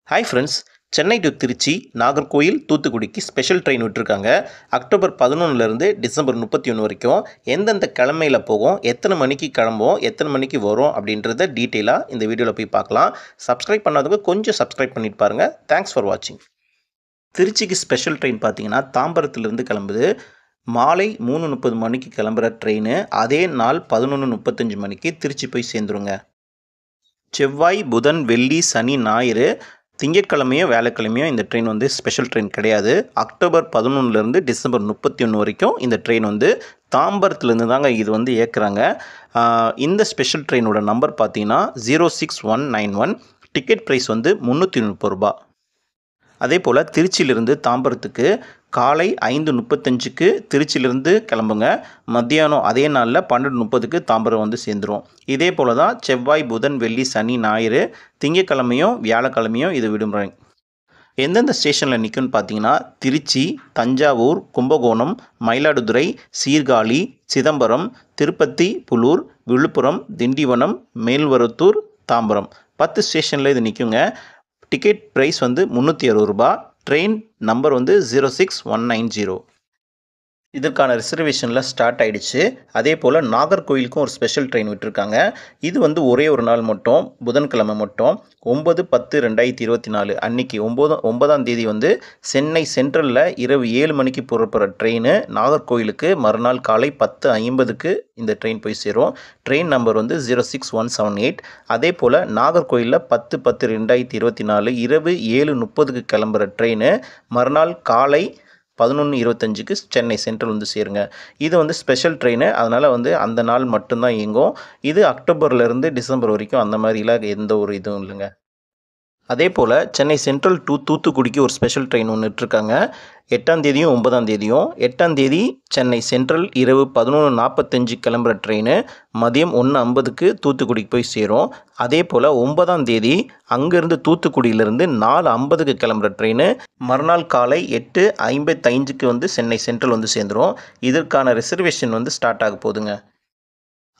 Hi friends, Chennai to Trichy, Nagercoil, தூத்துக்குடிக்கு special train விட்டுருக்காங்க. October 11லேருந்து டிசம்பர் 31 வரைக்கும் எந்தெந்த கிழமையில் போகும், எத்தனை மணிக்கு கிளம்புவோம், எத்தனை மணிக்கு வரும் அப்படின்றத டீட்டெயிலாக இந்த வீடியோவில் போய் பார்க்கலாம். சப்ஸ்கிரைப் பண்ணாதவங்க கொஞ்சம் சப்ஸ்கிரைப் பண்ணிட்டு பாருங்கள். தேங்க்ஸ் ஃபார் வாட்சிங். திருச்சிக்கு ஸ்பெஷல் ட்ரெயின் பார்த்தீங்கன்னா தாம்பரத்துலேருந்து கிளம்புது. மாலை 3:30 மணிக்கு கிளம்புற ட்ரெயின் அதே நாள் 11:35 மணிக்கு திருச்சி போய் சேர்ந்துருங்க. செவ்வாய், புதன், வெள்ளி, சனி, ஞாயிறு, திங்கட்கிழமையும் வியாழக்கிழமையும் இந்த ட்ரெயின் ஸ்பெஷல் ட்ரெயின் கிடையாது. அக்டோபர் 11லேருந்து டிசம்பர் 31 வரைக்கும் இந்த ட்ரெயின் தாம்பரத்துலேருந்து தாங்க இது இயக்குறாங்க. இந்த ஸ்பெஷல் ட்ரெயினோட நம்பர் பார்த்தீங்கன்னா 06191. டிக்கெட் ப்ரைஸ் 330 ரூபா. அதே போல் திருச்சியிலிருந்து தாம்பரத்துக்கு காலை 5:35க்கு திருச்சியிலிருந்து கிளம்புங்க. மத்தியானம் அதே நாளில் 12:30க்கு தாம்பரம் சேர்ந்துடும். இதே போல் தான் செவ்வாய், புதன், வெள்ளி, சனி, ஞாயிறு, திங்கட்கிழமையும் வியாழக்கிழமையும் இது விடுமுறை. எந்தெந்த ஸ்டேஷனில் நிற்கும்னு பார்த்தீங்கன்னா திருச்சி, தஞ்சாவூர், கும்பகோணம், மயிலாடுதுறை, சீர்காழி, சிதம்பரம், திருப்பதி, புலூர், விழுப்புரம், திண்டிவனம், மேல்வரத்தூர், தாம்பரம் 10 ஸ்டேஷனில் இது நிற்குங்க. டிக்கெட் ப்ரைஸ் 360 ரூபா. Train number 06190. இதற்கான ரிசர்வேஷனில் ஸ்டார்ட் ஆகிடுச்சு. அதே போல் நாகர்கோயிலுக்கும் ஒரு ஸ்பெஷல் ட்ரெயின் விட்டுருக்காங்க. இது ஒரே ஒரு நாள் மட்டும், புதன்கிழமை மட்டும் 9/10/2024 அன்னைக்கு 9ஆம் தேதி சென்னை சென்ட்ரலில் இரவு 7 மணிக்கு புறப்படுற ட்ரெயின் நாகர்கோயிலுக்கு மறுநாள் காலை 10:50க்கு இந்த ட்ரெயின் போய் சேரும். Train number 06178. அதே போல் நாகர்கோயிலில் 10/10/2024 இரவு 7:30க்கு கிளம்புற ட்ரெயின் மறுநாள் காலை 11:25க்கு சென்னை சென்ட்ரல் சேருங்க. இது ஸ்பெஷல் ட்ரெயின், அதனால் அந்த நாள் மட்டும்தான் இயங்கும். இது அக்டோபர்லேருந்து டிசம்பர் வரைக்கும் அந்த மாதிரிலாம் எந்த ஒரு இதுவும் இல்லைங்க. அதே போல் சென்னை சென்ட்ரல் டு தூத்துக்குடிக்கு ஒரு ஸ்பெஷல் ட்ரெயின் ஒன்று விட்டுருக்காங்க. 8ஆம் தேதியும் 9ஆம் தேதியும். 8ஆம் தேதி சென்னை சென்ட்ரல் இரவு 11:45 கிளம்புற ட்ரெயின் மதியம் 1:50க்கு தூத்துக்குடிக்கு போய் சேரும். அதே போல் 9ஆம் தேதி அங்கேருந்து தூத்துக்குடியிலேருந்து 4:50க்கு கிளம்புற ட்ரெயின் மறுநாள் காலை 8:55க்கு சென்னை சென்ட்ரல் சேர்ந்துடும். இதற்கான ரிசர்வேஷன் ஸ்டார்ட் ஆக போகுதுங்க.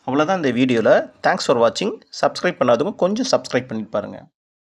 அவ்வளோதான் இந்த வீடியோவில். தேங்க்ஸ் ஃபார் வாட்சிங். சப்ஸ்கிரைப் பண்ணாதவங்க கொஞ்சம் சப்ஸ்கிரைப் பண்ணிட்டு பாருங்கள்.